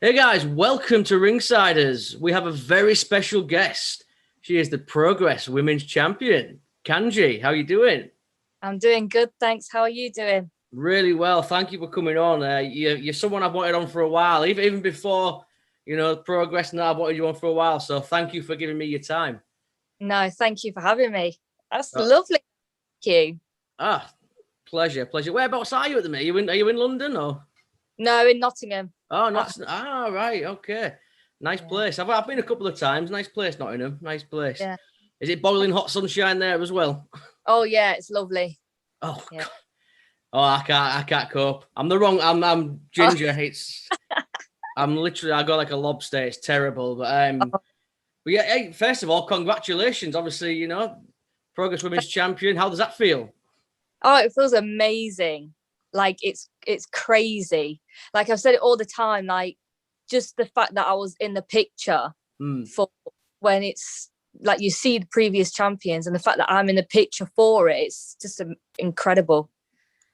Hey guys, welcome to Ringsiders. We have a very special guest. She is the Progress Women's Champion, Kanji. How are you doing? I'm doing good, thanks. How are you doing? Really well. Thank you for coming on. You're someone I've wanted on for a while, even before Progress. Now I've wanted you on for a while. So thank you for giving me your time. No, thank you for having me. That's Uh, lovely. Thank you. ah, pleasure. Whereabouts are you at the minute? Are you in London or? No, in Nottingham. Oh, Uh, not. Right. Okay. Nice yeah, place. I've been a couple of times. Nice place, Nottingham. Nice place. yeah. Is it boiling hot sunshine there as well? Oh, yeah, it's lovely. Oh, Yeah. oh, I can't cope. I'm the wrong. I'm Oh, ginger. I'm literally. I got like a lobster. It's terrible. oh, But yeah. Hey, first of all, congratulations. Obviously, Progress Women's Champion. How does that feel? oh, it feels amazing. Like it's crazy. Like I've said it all the time. Like just the fact that I was in the picture Hmm. for when it's like you see the previous champions, and the fact that I'm in the picture for it, it's just incredible.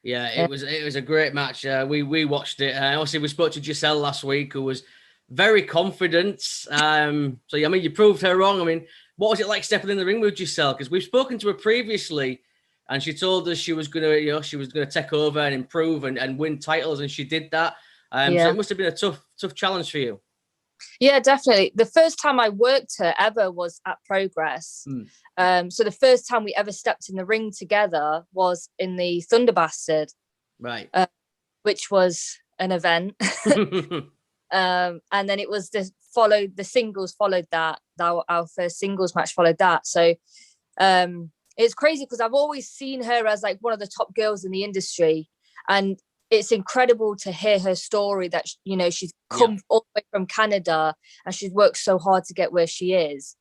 Yeah, Yeah. it was a great match. We watched it. Obviously, we spoke to Gisele last week, who was very confident. So yeah, I mean, you proved her wrong. I mean, what was it like stepping in the ring with Gisele? Because we've spoken to her previously, and she told us she was gonna take over and improve and win titles, and she did that. So Yeah. it must have been a tough challenge for you. Yeah, definitely. The first time I worked her ever was at Progress. Hmm. So the first time we ever stepped in the ring together was in the Thunder Bastard, Right. which was an event. And then it was the singles followed that. Our first singles match followed that. So it's crazy because I've always seen her as like one of the top girls in the industry, and it's incredible to hear her story that she's Yeah. come all the way from Canada and she's worked so hard to get where she is,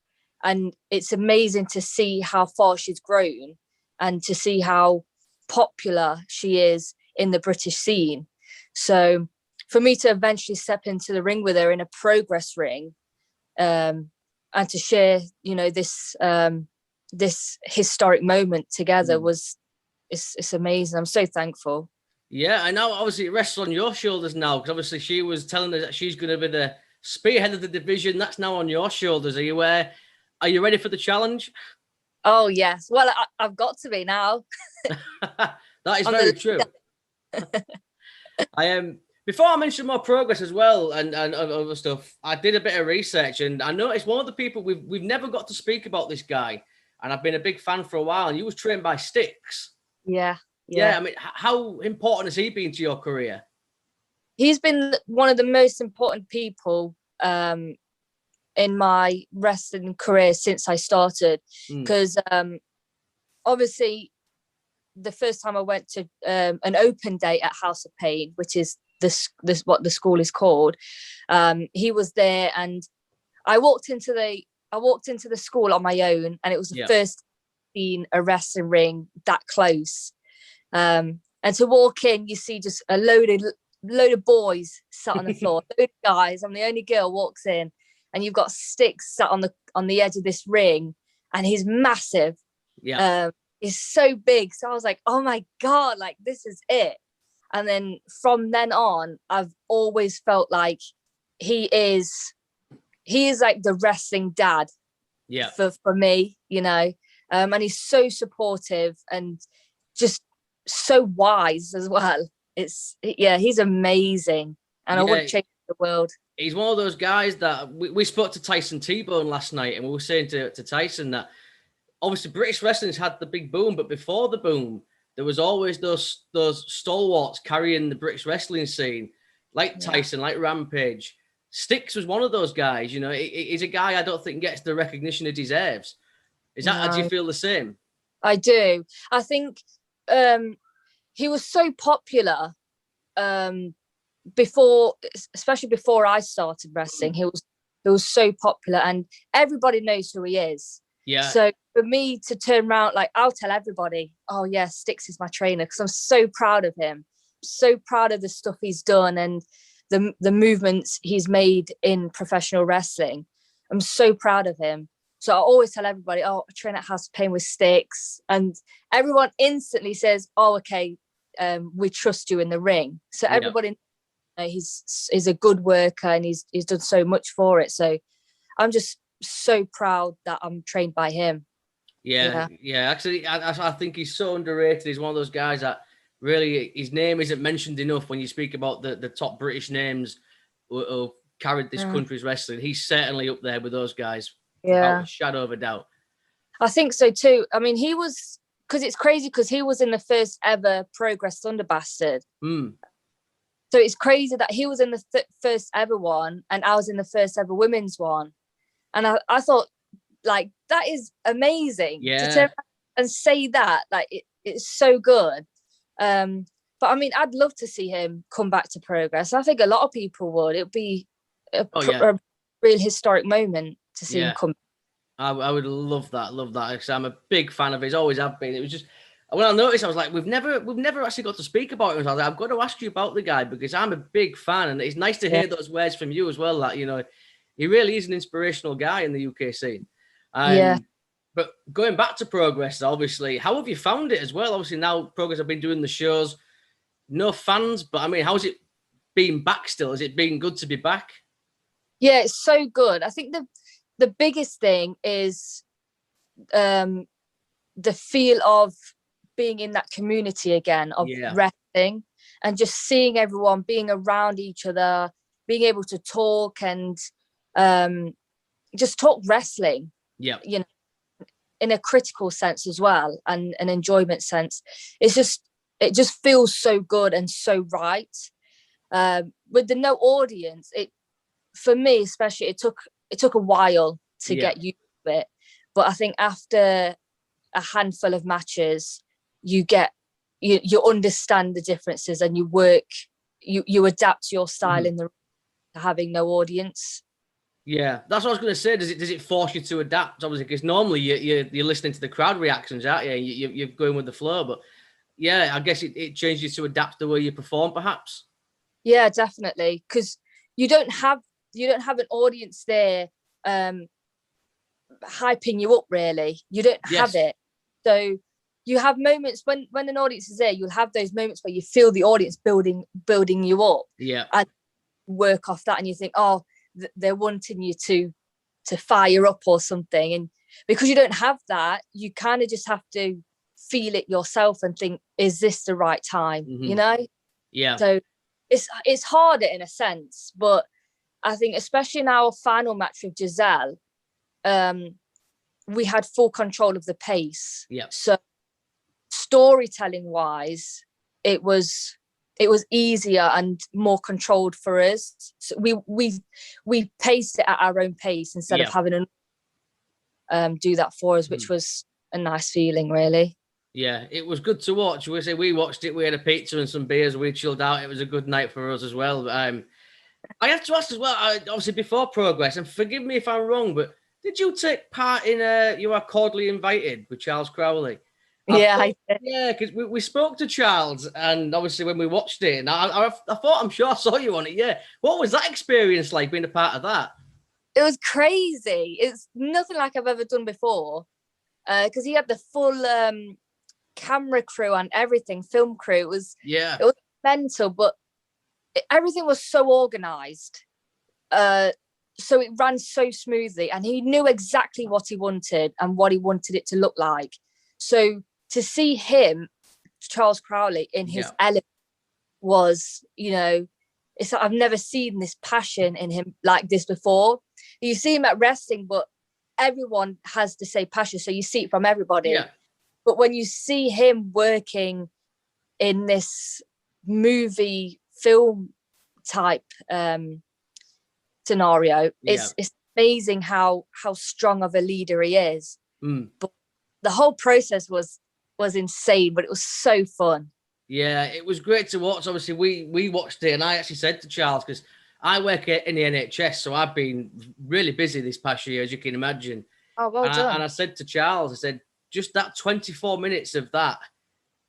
and it's amazing to see how far she's grown and to see how popular she is in the British scene. So for me to eventually step into the ring with her in a Progress ring, and to share this historic moment together was it's amazing. I'm so thankful. Yeah, I know. Obviously, it rests on your shoulders now because obviously she was telling us that she's going to be the spearhead of the division. That's now on your shoulders. Are you ready for the challenge? Oh yes, well I've got to be now. That is I'm very the true. I am. Before I mention more progress as well and other stuff, I did a bit of research and I noticed one of the people we've never got to speak about this guy, and I've been a big fan for a while. And he was trained by Styx. yeah, Yeah, yeah. I mean, how important has he been to your career? He's been one of the most important people in my wrestling career since I started, Mm, because obviously the first time I went to an open day at House of Pain, which is this what the school is called, he was there, and I walked into the school on my own, and it was the yeah. first seen a wrestling ring that close. And to walk in, you see just a load of boys sat on the floor, load of guys. I'm the only girl walks in, and you've got Styx sat on the edge of this ring, and he's massive. Yeah. He's so big. So I was like, oh my god, like this is it. And then from then on, I've always felt like he is he is like the wrestling dad Yeah. for me, and he's so supportive and just so wise as well. He's amazing, and I Yeah. wouldn't change the world. He's one of those guys that we spoke to Tyson T-Bone last night, and we were saying to Tyson that obviously British wrestling's had the big boom, but before the boom, there was always those stalwarts carrying the British wrestling scene, like Yeah. Tyson, like Rampage. Styx was one of those guys. He's a guy I don't think gets the recognition he deserves. Do you No, feel the same? I do. I think he was so popular um, before, especially before I started wrestling. He was so popular, and everybody knows who he is. Yeah. So for me to turn around, like I'll tell everybody, oh yeah, Styx is my trainer, because I'm so proud of him, so proud of the stuff he's done and the movements he's made in professional wrestling. I'm so proud of him. So I always tell everybody, oh, I train at House of Pain with Styx, and everyone instantly says, oh, okay, we trust you in the ring. So Yeah. everybody he's a good worker, and he's done so much for it. So I'm just so proud that I'm trained by him. Yeah. Actually, I think he's so underrated. He's one of those guys that really, his name isn't mentioned enough when you speak about the top British names who carried this country's wrestling. He's certainly up there with those guys, without a shadow of a doubt. I think so too. I mean, he was, because it's crazy because he was in the first ever Progress Thunder Bastard. So it's crazy that he was in the first ever one, and I was in the first ever women's one. And I thought, like, that is amazing to turn and say that. Like, it's so good. But I mean, I'd love to see him come back to Progress. I think a lot of people would. It would be a real historic moment to see him come. I would love that. Because I'm a big fan of his. Always have been. It was just, when I noticed, I was like, we've never actually got to speak about him. So I was like, I've got to ask you about the guy, because I'm a big fan, and it's nice to hear those words from you as well. That, you know, he really is an inspirational guy in the UK scene. But going back to Progress, obviously, how have you found it as well? Obviously, now Progress have been doing the shows, no fans, but I mean, how's it been back still? Has it been good to be back? Yeah, it's so good. I think the biggest thing is the feel of being in that community again, of wrestling, and just seeing everyone being around each other, being able to talk and just talk wrestling. You know, in a critical sense as well, and an enjoyment sense. It just feels so good and so right. With the no audience, for me especially, it took a while to get used to it. But I think after a handful of matches, you understand the differences, and you adapt your style in the having no audience. Yeah, that's what I was going to say. Does it force you to adapt? Obviously, because normally you're listening to the crowd reactions, aren't you? You're going with the flow. But yeah, I guess it changes you to adapt the way you perform, perhaps. Yeah, definitely. Because you don't have an audience there hyping you up, really. You don't have it. So you have moments when an audience is there, you'll have those moments where you feel the audience building you up. And work off that, and you think, oh, they're wanting you to fire up or something. And because you don't have that, you kind of just have to feel it yourself and think, is this the right time? You know? So it's harder in a sense, but I think especially in our final match with Gisele, we had full control of the pace. So storytelling wise, it was easier and more controlled for us. So we paced it at our own pace instead of having do that for us, which was a nice feeling, really. Yeah, it was good to watch. We watched it. We had a pizza and some beers. We chilled out. It was a good night for us as well. I have to ask as well, obviously before Progress, and forgive me if I'm wrong, but did you take part in You Are Cordially Invited with Charles Crowley? I did. Yeah, because we spoke to Charles, and obviously when we watched it, and I thought, I'm sure I saw you on it. Yeah, what was that experience like, being a part of that? It was crazy. It's nothing like I've ever done before, because he had the full camera crew and everything, film crew. It was mental, but everything was so organized. So it ran so smoothly, and he knew exactly what he wanted and what he wanted it to look like. So to see him, Charles Crowley, in his element was, it's like I've never seen this passion in him like this before. You see him at wrestling, but everyone has the same passion, so you see it from everybody. But when you see him working in this movie film type scenario, it's amazing how strong of a leader he is. But the whole process was insane, but it was so fun. Yeah, it was great to watch. Obviously, we watched it, and I actually said to Charles, because I work in the NHS, so I've been really busy this past year, as you can imagine. Oh, well done. And I said to Charles, I said, just that 24 minutes of that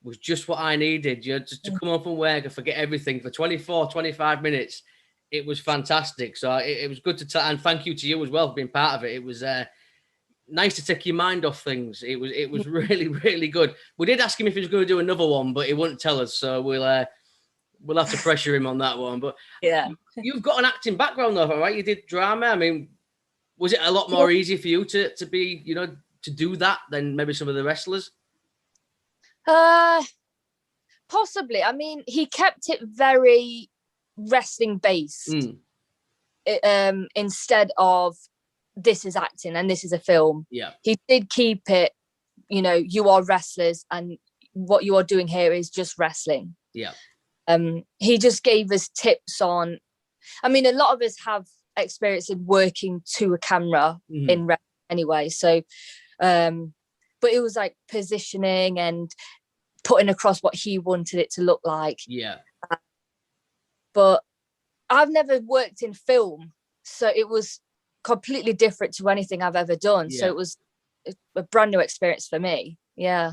was just what I needed. Just to come home from work and forget everything for 24, 25 minutes. It was fantastic. So it was good to tell, and thank you to you as well for being part of it. It was nice to take your mind off things. It was really, really good. We did ask him if he was going to do another one, but he wouldn't tell us. So we'll we'll have to pressure him on that one. But Yeah. you've got an acting background though, right? You did drama. I mean, was it a lot more easy for you to be, you know, to do that than maybe some of the wrestlers? Possibly. I mean, he kept it very wrestling based. Instead of this is acting and this is a film. Yeah. He did keep it, you know, you are wrestlers and what you are doing here is just wrestling. Yeah. He just gave us tips on, I mean, a lot of us have experience in working to a camera in wrestling anyway. So, but it was like positioning and putting across what he wanted it to look like. Yeah. But I've never worked in film, so it was completely different to anything I've ever done. Yeah. So it was a brand new experience for me. Yeah.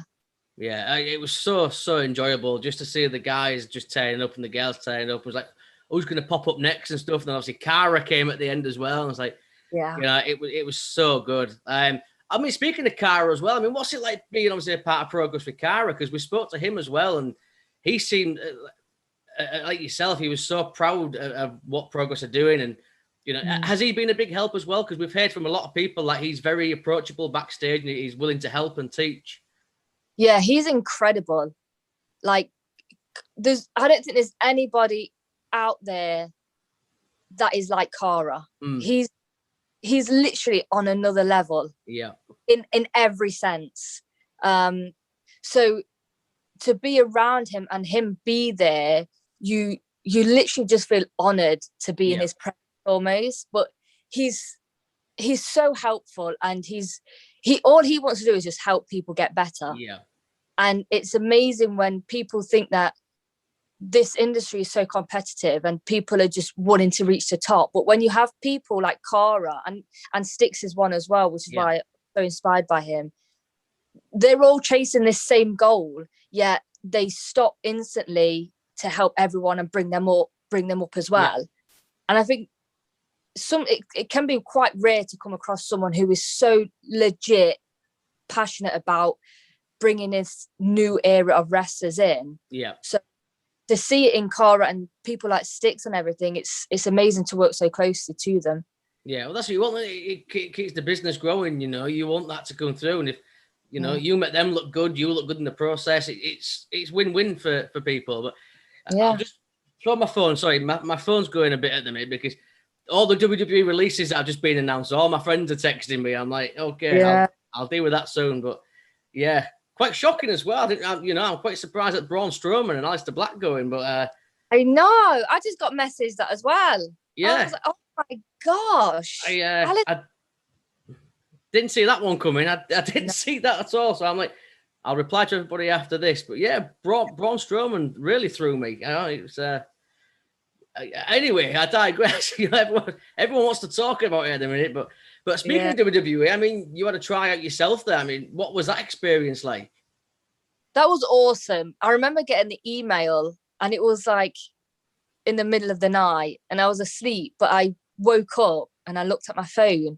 Yeah, it was so enjoyable just to see the guys just tearing up and the girls tearing up. It was like, who's going to pop up next and stuff. And then obviously Cara came at the end as well. And I was like, yeah, you know, it was so good. I mean, speaking of Cara as well, I mean, what's it like being obviously a part of Progress with Cara? Because we spoke to him as well, and he seemed like yourself. He was so proud of what Progress are doing, and you know, has he been a big help as well? Because we've heard from a lot of people like he's very approachable backstage and he's willing to help and teach. Yeah, he's incredible. Like, I don't think there's anybody out there that is like Cara. He's literally on another level. Yeah. In every sense. So to be around him and him be there, you literally just feel honored to be in his presence almost. But he's so helpful, and all he wants to do is just help people get better. Yeah. And it's amazing when people think that this industry is so competitive and people are just wanting to reach the top. But when you have people like Cara and Styx is one as well, which is why I'm so inspired by him, they're all chasing this same goal, yet they stop instantly to help everyone and bring them up as well. Yeah. And I think it can be quite rare to come across someone who is so legit passionate about bringing this new era of wrestlers in. Yeah. So to see it in Cara and people like Styx and everything, it's amazing to work so closely to them. Yeah, well, that's what you want. It keeps the business growing. You know, you want that to come through, and if you know you make them look good, you look good in the process. It's win-win for people. But I'll just throw my phone. Sorry, my phone's going a bit at the minute because all the WWE releases that have just been announced. All my friends are texting me. I'm like, okay, I'll deal with that soon. But yeah. Quite shocking as well. I think, I'm quite surprised at Braun Strowman and Aleister Black going, but I know. I just got messaged that as well. Yeah. I was like, oh my gosh. I didn't see that one coming. I didn't see that at all. So I'm like, I'll reply to everybody after this. But yeah, Braun Strowman really threw me. It was, anyway, I digress. Everyone wants to talk about it at the minute, But speaking of WWE, I mean, you had a tryout yourself there. I mean, what was that experience like? That was awesome. I remember getting the email and it was like in the middle of the night and I was asleep, but I woke up and I looked at my phone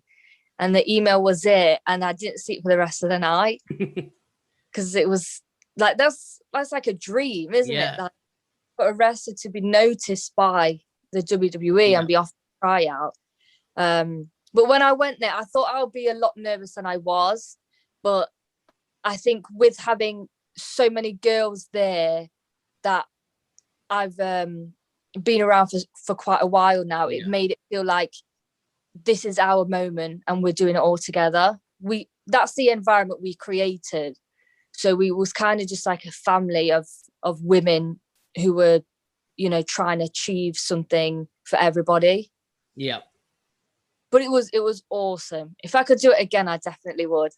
and the email was there and I didn't sleep for the rest of the night because it was like, that's like a dream, isn't it? Like, for a wrestler to be noticed by the WWE and be off the tryout. But when I went there, I thought I would be a lot nervous than I was. But I think with having so many girls there that I've been around for quite a while now, it made it feel like this is our moment and we're doing it all together. That's the environment we created. So we was kind of just like a family of women who were, trying to achieve something for everybody. Yeah. But it was awesome. If I could do it again, I definitely would.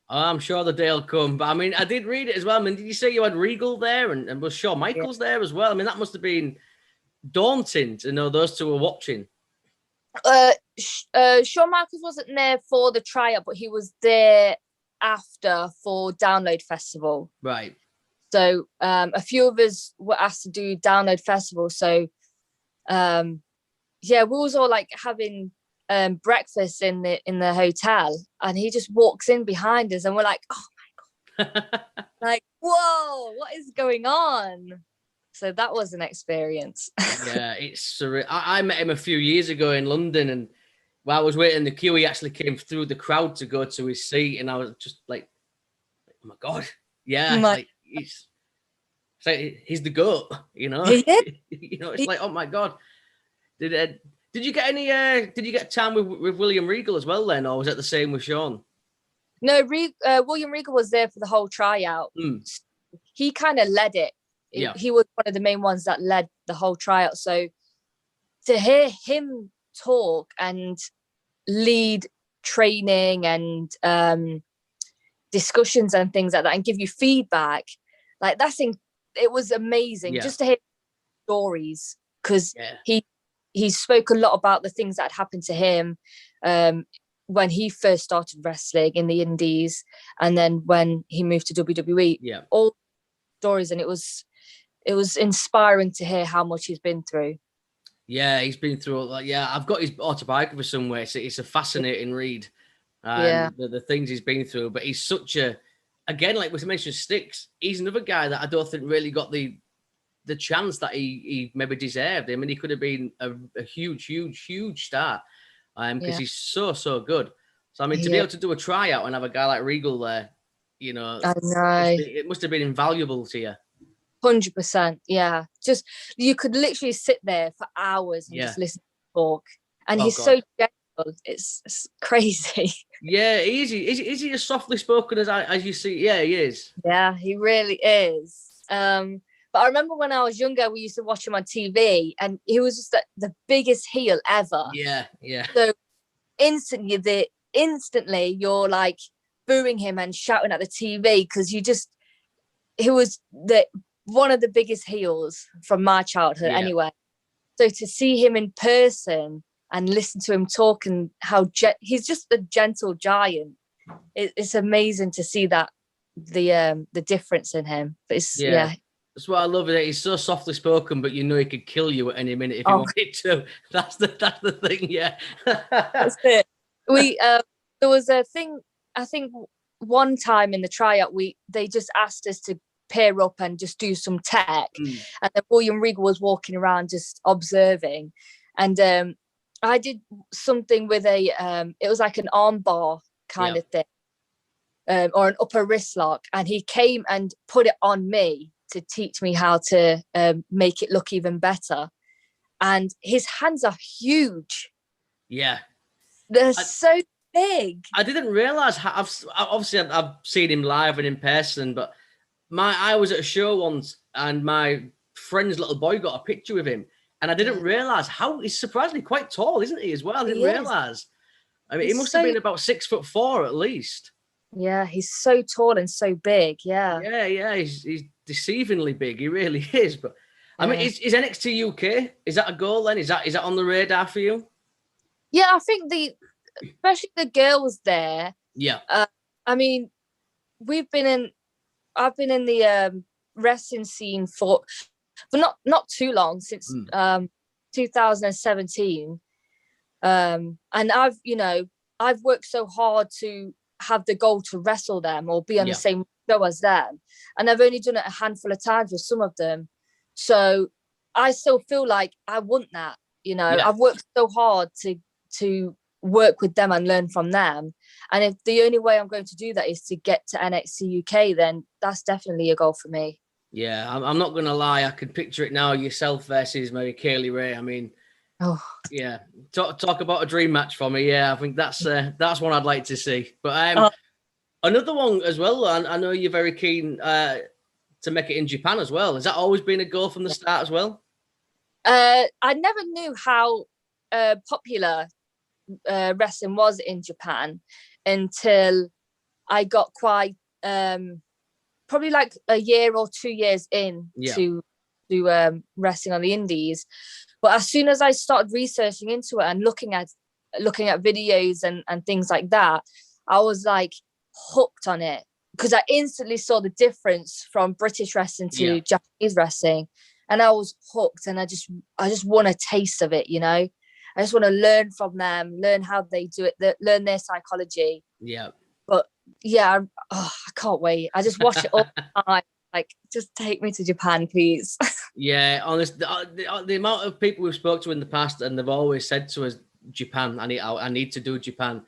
I'm sure the day will come. But I mean, I did read it as well. I mean, did you say you had Regal there and was Shawn Michaels there as well? I mean, that must have been daunting to know those two were watching. Shawn Michaels wasn't there for the tryout, but he was there after for Download Festival. Right. So a few of us were asked to do Download Festival. So we was all like having breakfast in the hotel, and he just walks in behind us and we're like, oh my god. Like, whoa, what is going on? So that was an experience. Yeah, it's surreal. I met him a few years ago in London, and while I was waiting in the queue, he actually came through the crowd to go to his seat, and I was just like, "Oh my god, yeah!" It's My, like he's the goat, you know. he is. It's like, oh my god. Did you get any? Did you get time with William Regal as well then, or was it the same with Sean? No, William Regal was there for the whole tryout. He kind of led it. Yeah. He was one of the main ones that led the whole tryout. So to hear him talk and lead training and discussions and things like that, and give you feedback, like it was amazing just to hear stories, because he spoke a lot about the things that had happened to him when he first started wrestling in the Indies, and then when he moved to WWE. All stories, and it was inspiring to hear how much he's been through. Yeah, he's been through a lot. Yeah, I've got his autobiography somewhere. So it's a fascinating read. The things he's been through. But he's such again, like we mentioned, Styx, he's another guy that I don't think really got the chance that he maybe deserved. I mean, he could have been a huge star because he's so good. So, I mean, to be able to do a tryout and have a guy like Regal there, I know. It must have been invaluable to you. 100%, yeah. Just you could literally sit there for hours and just listen to talk, and he's so gentle. It's crazy. Yeah, easy. Is he as softly spoken as you see? Yeah, he is. Yeah, he really is. But I remember when I was younger, we used to watch him on TV, and he was just the biggest heel ever. Yeah. So instantly you're like booing him and shouting at the TV, because he was one of the biggest heels from my childhood anyway. So to see him in person and listen to him talk, and how he's just a gentle giant, it's amazing to see that the difference in him. But that's what I love. It he's so softly spoken, but you know he could kill you at any minute if he wanted to. That's the thing. Yeah, that's it. There was a thing, I think one time in the tryout, they just asked us to pair up and just do some tech, and then William Regal was walking around just observing, and I did something with it was like an arm bar kind of thing, or an upper wrist lock, and he came and put it on me to teach me how to make it look even better. And his hands are huge. They're so big. I didn't realize how. I've seen him live and in person, but I was at a show once, and my friend's little boy got a picture with him, and I didn't realize how he's surprisingly quite tall, isn't he? As well, I didn't realize. I mean, he must have been about 6'4" at least. Yeah, he's so tall and so big. Yeah. He's deceivingly big. He really is. But I mean, is NXT UK? Is that a goal then? Is that on the radar for you? Yeah, I think especially the girls there. Yeah. I mean, I've been in the wrestling scene for not too long, since 2017, and I've worked so hard to have the goal to wrestle them or be on the same show as them, and I've only done it a handful of times with some of them, so I still feel like I want that. I've worked so hard to work with them and learn from them, and if the only way I'm going to do that is to get to NXT UK, then that's definitely a goal for me. Yeah, I'm not gonna lie, I can picture it now, yourself versus maybe Kaylee Ray. I mean, talk about a dream match for me. I think that's one I'd like to see. But another one as well, I know you're very keen to make it in Japan as well. Has that always been a goal from the start as well? I never knew how popular wrestling was in Japan until I got quite probably like a year or 2 years in to wrestling on the indies. But as soon as I started researching into it and looking at videos and things like that, I was like hooked on it, because I instantly saw the difference from British wrestling to Japanese wrestling, and I was hooked, and I just want a taste of it. I just want to learn from them, learn how they do it, learn their psychology. But I can't wait. I just watch it all the time. Like, just take me to Japan, please. Yeah, honest, the amount of people we've spoke to in the past, and they've always said to us, Japan, I need to do Japan.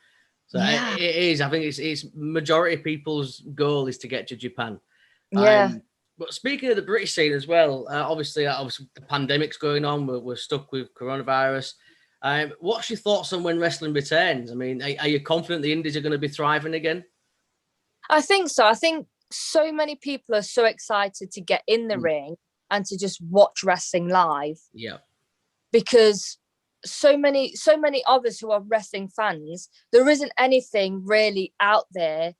So Yeah. it is. I think it's majority of people's goal is to get to Japan. Yeah. But speaking of the British scene as well, obviously the pandemic's going on. We're stuck with coronavirus. What's your thoughts on when wrestling returns? I mean, are you confident the indies are going to be thriving again? I think so. I think so many people are so excited to get in the ring and to just watch wrestling live. Yeah. Because so many of us who are wrestling fans, there isn't anything really out there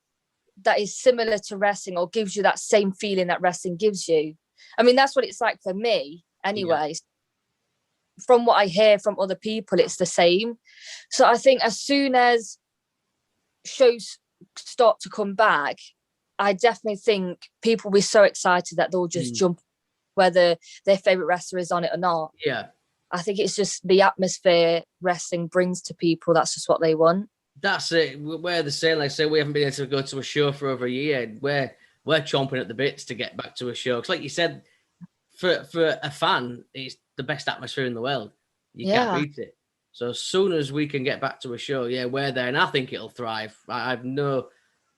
that is similar to wrestling or gives you that same feeling that wrestling gives you. I mean, that's what it's like for me anyway. Yeah. From what I hear from other people, it's the same. So I think as soon as shows start to come back, I definitely think people will be so excited that they'll just jump, whether their favorite wrestler is on it or not. Yeah. I think it's just the atmosphere wrestling brings to people. That's just what they want. That's it. We're the same. Like I say, we haven't been able to go to a show for over a year. We're chomping at the bits to get back to a show. Because like you said, for a fan, it's the best atmosphere in the world. You can't beat it. So as soon as we can get back to a show, yeah, we're there. And I think it'll thrive. I have no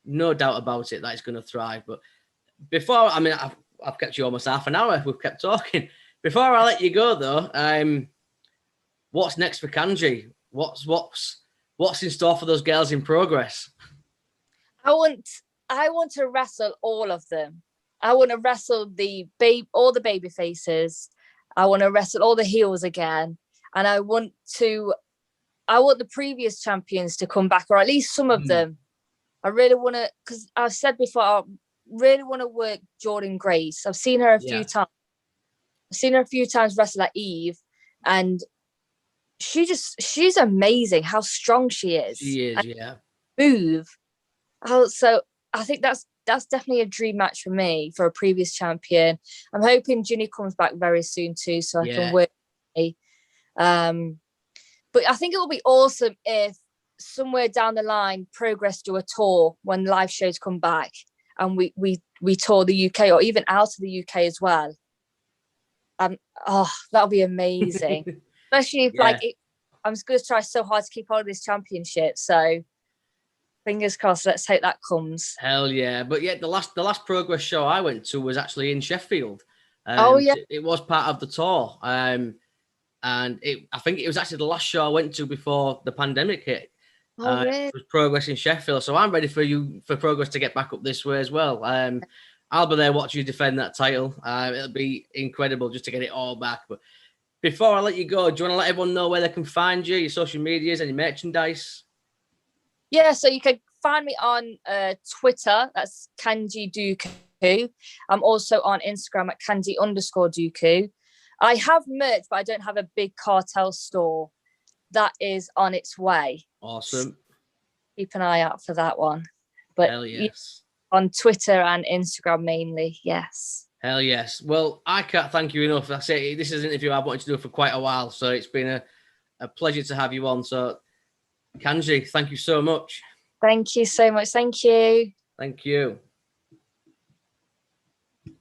doubt about it that it's going to thrive. But before, I mean, I've kept you almost half an hour. We've kept talking. Before I let you go, though, what's next for Kanji? What's in store for those girls in progress? I want to wrestle all of them. I want to wrestle all the baby faces. I want to wrestle all the heels again, and I want the previous champions to come back, or at least some of them. I really want to, because I've said before, I really want to work Jordan Grace. I've seen her a few times. I've seen her a few times wrestle at Eve, and she's amazing how strong she is. She is, move. So I think that's definitely a dream match for me, for a previous champion. I'm hoping Ginny comes back very soon too, so I can work. But I think it will be awesome if somewhere down the line Progress do a tour when live shows come back, and we tour the UK or even out of the UK as well. That'll be amazing. Especially if I'm just going to try so hard to keep hold of this championship. So fingers crossed. Let's hope that comes. Hell yeah! But yeah, the last Progress show I went to was actually in Sheffield. It was part of the tour. And I think it was actually the last show I went to before the pandemic hit. Really? It was Progress in Sheffield. So I'm ready for Progress to get back up this way as well. I'll be there watching you defend that title. It'll be incredible just to get it all back. But before I let you go, do you want to let everyone know where they can find you, your social medias, any merchandise? Yeah, so you can find me on Twitter. That's Kanji Dooku. I'm also on Instagram at Kanji_Dooku. I have merch, but I don't have a big cartel store. That is on its way. Awesome. Keep an eye out for that one. But hell yes. On Twitter and Instagram mainly, yes. Hell yes. Well, I can't thank you enough. I say this is an interview I've wanted to do for quite a while, so it's been a pleasure to have you on. So, Kanji, thank you so much. Thank you so much. Thank you. Thank you.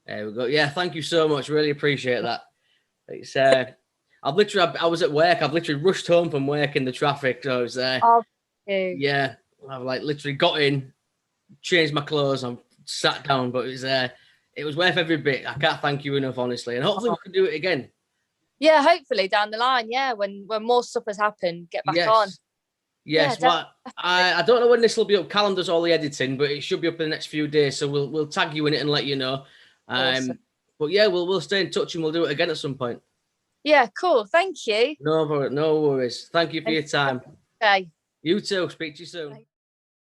There we go. Yeah, thank you so much. Really appreciate that. It's I was at work. I've literally rushed home from work in the traffic. So I was there. Yeah, I've literally got in, changed my clothes, and sat down. But it was worth every bit. I can't thank you enough, honestly. And hopefully we can do it again. Yeah, hopefully down the line. Yeah, when more stuff has happened, get back on. Yes, well, I don't know when this will be up. Calendar's all the editing, but it should be up in the next few days. So we'll tag you in it and let you know. Awesome. But yeah, we'll stay in touch and we'll do it again at some point. Yeah, cool. Thank you. No worries. Thank you for your time. Okay. You too. Speak to you soon. Bye.